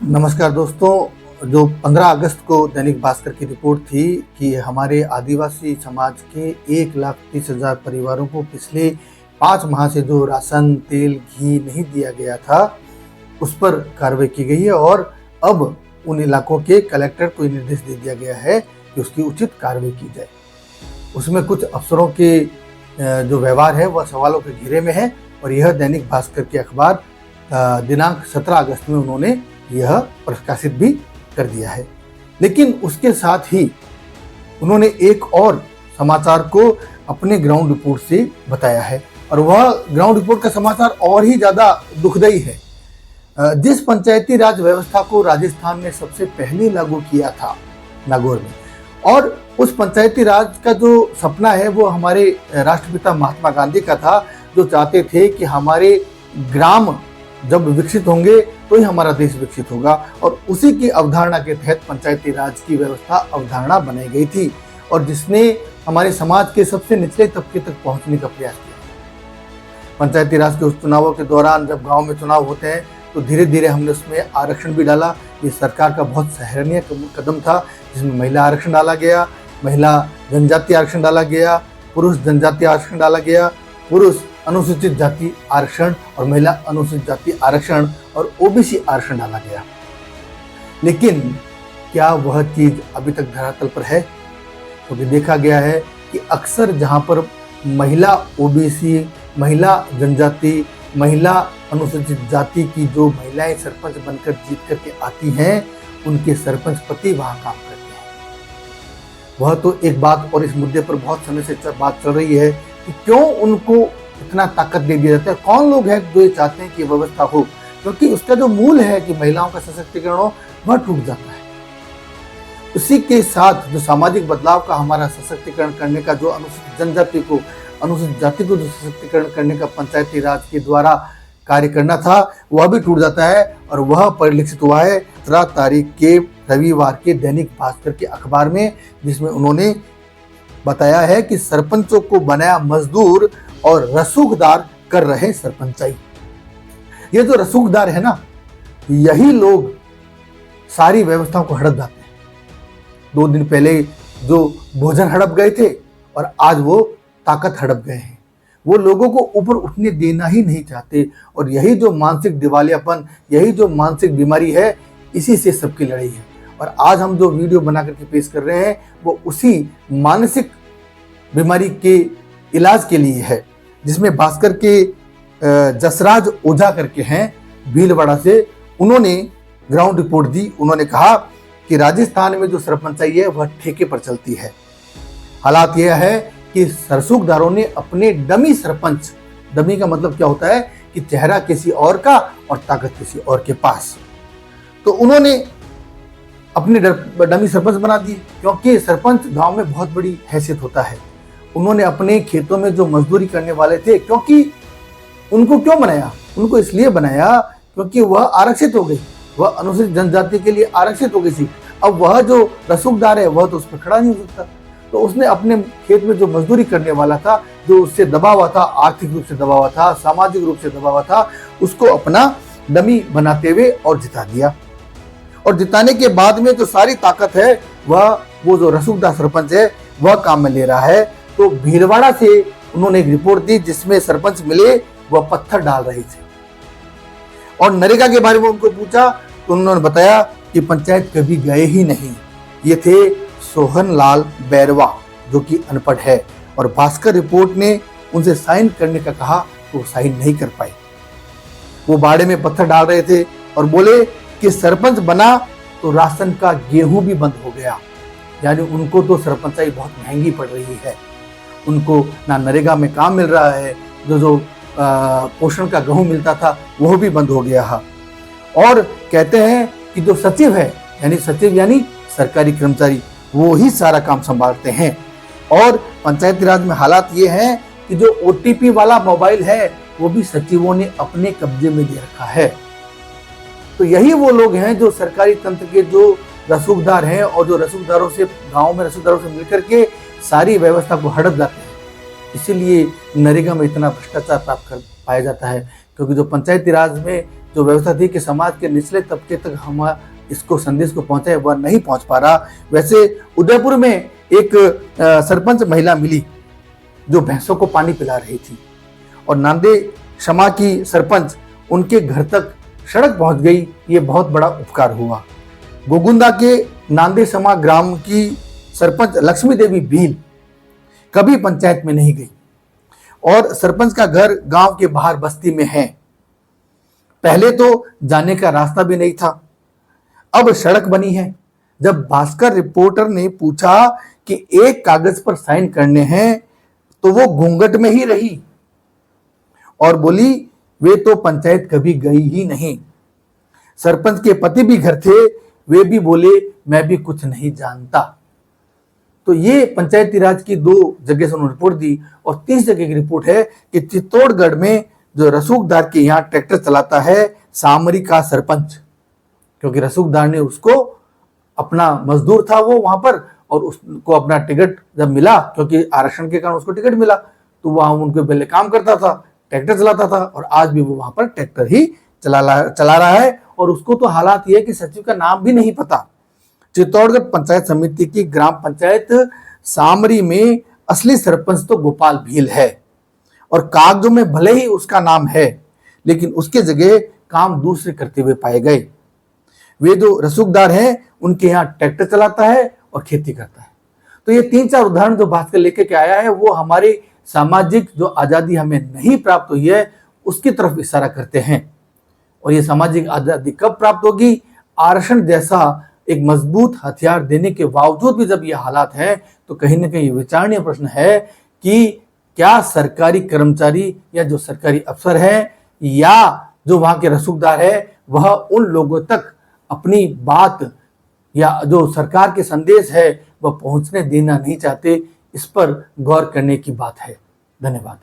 नमस्कार दोस्तों। जो 15 अगस्त को दैनिक भास्कर की रिपोर्ट थी कि हमारे आदिवासी समाज के 1,30,000 परिवारों को पिछले 5 माह से जो राशन, तेल, घी नहीं दिया गया था, उस पर कार्रवाई की गई है और अब उन इलाकों के कलेक्टर को निर्देश दे दिया गया है कि उसकी उचित कार्रवाई की जाए। उसमें कुछ अफसरों के जो व्यवहार है वह सवालों के घेरे में है और यह दैनिक भास्कर के अखबार दिनांक 17 अगस्त में उन्होंने यह प्रकाशित भी कर दिया है। लेकिन उसके साथ ही उन्होंने एक और समाचार को अपने ग्राउंड रिपोर्ट से बताया है और वह ग्राउंड रिपोर्ट का समाचार और ही ज्यादा दुखदायी है। जिस पंचायती राज व्यवस्था को राजस्थान ने सबसे पहले लागू किया था नागौर में, और उस पंचायती राज का जो सपना है वो हमारे राष्ट्रपिता महात्मा गांधी का था, जो चाहते थे कि हमारे ग्राम जब विकसित होंगे तो ही हमारा देश विकसित होगा, और उसी की अवधारणा के तहत पंचायती राज की व्यवस्था अवधारणा बनाई गई थी और जिसने हमारे समाज के सबसे निचले तबके तक पहुंचने का प्रयास किया। पंचायती राज के उस चुनावों के दौरान जब गांव में चुनाव होते हैं तो धीरे धीरे हमने उसमें आरक्षण भी डाला। ये सरकार का बहुत सराहनीय कदम था, जिसमें महिला आरक्षण डाला गया, महिला जनजाति आरक्षण डाला गया, पुरुष जनजाति आरक्षण डाला गया, पुरुष अनुसूचित जाति आरक्षण और महिला अनुसूचित जाति आरक्षण और ओबीसी आरक्षण डाला गया। लेकिन क्या वह चीज अभी तक धरातल पर है? क्योंकि देखा गया है कि अक्सर जहां पर महिला ओबीसी, महिला जनजाति, महिला अनुसूचित जाति की जो महिलाएं सरपंच बनकर जीत करके आती हैं, उनके सरपंच पति वहां काम करते हैं। वह तो एक बात, और इस मुद्दे पर बहुत समय से बात चल रही है कि क्यों उनको इतना ताकत दे दिया जाता है। कौन लोग हैं जो ये चाहते हैं कि व्यवस्था हो, क्योंकि उसका जो मूल है कि महिलाओं का सशक्तिकरण हो, वह टूट जाता है। उसी के साथ जो सामाजिक बदलाव का हमारा सशक्तिकरण करने का, जो अनुसूचित जनजाति को, अनुसूचित जाति को जो सशक्तिकरण करने का पंचायती राज के द्वारा कार्य करना था, वह भी टूट जाता है। और वह परिलक्षित हुआ है 17 तारीख के रविवार के दैनिक भास्कर के अखबार में, जिसमें उन्होंने बताया है कि सरपंचों को बनाया मजदूर और रसूखदार कर रहे सरपंचाई। ये जो रसूखदार है ना, यही लोग सारी व्यवस्थाओं को हड़प जाते हैं। 2 दिन पहले जो भोजन हड़प गए थे और आज वो ताकत हड़प गए हैं। वो लोगों को ऊपर उठने देना ही नहीं चाहते, और यही जो मानसिक दिवालियापन, यही जो मानसिक बीमारी है, इसी से सबकी लड़ाई है। और आज हम जो वीडियो बना करके पेश कर रहे हैं वो उसी मानसिक बीमारी के इलाज के लिए है, जिसमें भास्कर के जसराज ओझा करके हैं भीलवाड़ा से, उन्होंने ग्राउंड रिपोर्ट दी। उन्होंने कहा कि राजस्थान में जो सरपंचाई है वह ठेके पर चलती है। हालात यह है कि रसूखदारों ने अपने डमी सरपंच, डमी का मतलब क्या होता है कि चेहरा किसी और का और ताकत किसी और के पास, तो उन्होंने अपने डमी सरपंच बना दिए। क्योंकि सरपंच गांव में बहुत बड़ी हैसियत होता है। उन्होंने अपने खेतों में जो मजदूरी करने वाले थे, क्योंकि उनको क्यों बनाया? उनको इसलिए बनाया क्योंकि वह आरक्षित हो गई, वह अनुसूचित जनजाति के लिए आरक्षित हो गई थी। अब वह जो रसूखदार है वह तो उस पर खड़ा नहीं हो सकता, तो उसने अपने खेत में जो मजदूरी करने वाला था, जो उससे दबा हुआ था, आर्थिक रूप से दबा हुआ था, सामाजिक रूप से दबा हुआ था, उसको अपना डमी बनाते हुए और जिता दिया। और जिताने के बाद में जो सारी ताकत है वह वो जो रसूखदार सरपंच है वह काम में ले रहा है। तो भीलवाड़ा से उन्होंने एक रिपोर्ट दी जिसमें सरपंच मिले, वह पत्थर डाल रहे थे और नरेगा के बारे में उनको पूछा तो उन्होंने बताया कि पंचायत कभी गए ही नहीं। ये थे सोहन लाल बैरवा, जो कि अनपढ़ है, और भास्कर रिपोर्ट ने उनसे साइन करने का कहा तो वो साइन नहीं कर पाए। वो बाड़े में पत्थर डाल रहे थे और बोले कि सरपंच बना तो राशन का गेहूं भी बंद हो गया। यानी उनको तो सरपंचाई बहुत महंगी पड़ रही है, उनको ना नरेगा में काम मिल रहा है, जो पोषण का गेहूं मिलता था वह भी बंद हो गया है। और कहते हैं कि जो सचिव है, यानी सचिव यानी सरकारी कर्मचारी, वो ही सारा काम संभालते हैं। और पंचायती राज में हालात ये हैं कि जो OTP वाला मोबाइल है वो भी सचिवों ने अपने कब्जे में ले रखा है। तो यही वो लोग हैं जो सरकारी तंत्र के जो रसूखदार हैं और जो रसूखदारों से, गांव में रसूखदारों से मिलकर के सारी व्यवस्था को हड़प जाते हैं। इसीलिए नरेगा में इतना भ्रष्टाचार प्राप्त कर पाया जाता है, क्योंकि जो पंचायती राज में जो व्यवस्था थी कि समाज के निचले तबके तक हम इसको संदेश को पहुंचाए, वह नहीं पहुंच पा रहा। वैसे उदयपुर में एक सरपंच महिला मिली जो भैंसों को पानी पिला रही थी और नांदे क्षमा की सरपंच उनके घर तक सड़क पहुंच गई। ये बहुत बड़ा उपकार हुआ। गोगुंदा के नांदे क्षमा ग्राम की सरपंच लक्ष्मी देवी भील कभी पंचायत में नहीं गई और सरपंच का घर गांव के बाहर बस्ती में है। पहले तो जाने का रास्ता भी नहीं था, अब सड़क बनी है। जब भास्कर रिपोर्टर ने पूछा कि एक कागज पर साइन करने हैं तो वो घूंघट में ही रही और बोली वे तो पंचायत कभी गई ही नहीं। सरपंच के पति भी घर थे, वे भी बोले मैं भी कुछ नहीं जानता। तो ये पंचायती राज की 2 जगह से उन्होंने रिपोर्ट दी और 30 जगह की रिपोर्ट है कि चित्तौड़गढ़ में जो रसूखदार के यहाँ ट्रैक्टर चलाता है सामरी का सरपंच, क्योंकि रसूखदार ने उसको अपना मजदूर था वो वहां पर और उसको अपना टिकट जब मिला, क्योंकि आरक्षण के कारण उसको टिकट मिला, तो वहां उनके पहले काम करता था, ट्रैक्टर चलाता था और आज भी वो वहां पर ट्रैक्टर ही चला रहा है। और उसको तो हालात ये है कि सचिव का नाम भी नहीं पता। चित्तौड़गढ़ पंचायत समिति की ग्राम पंचायत सामरी में असली सरपंच तो गोपाल भील है और कागजों में भले ही उसका नाम है, लेकिन उसके जगह काम दूसरे करते हुए पाए गए। वे जो रसूखदार हैं उनके यहाँ ट्रैक्टर चलाता है और खेती करता है। तो ये 3-4 उदाहरण जो भास्कर लेके के आया है वो हमारी सामाजिक जो आजादी हमें नहीं प्राप्त हुई है उसकी तरफ इशारा करते हैं। और ये सामाजिक आजादी कब प्राप्त होगी? आरक्षण जैसा एक मजबूत हथियार देने के बावजूद भी जब ये हालात हैं तो कहीं ना कहीं विचारणीय प्रश्न है कि क्या सरकारी कर्मचारी या जो सरकारी अफसर है या जो वहां के रसूखदार है वह उन लोगों तक अपनी बात या जो सरकार के संदेश है वह पहुंचने देना नहीं चाहते। इस पर गौर करने की बात है। धन्यवाद।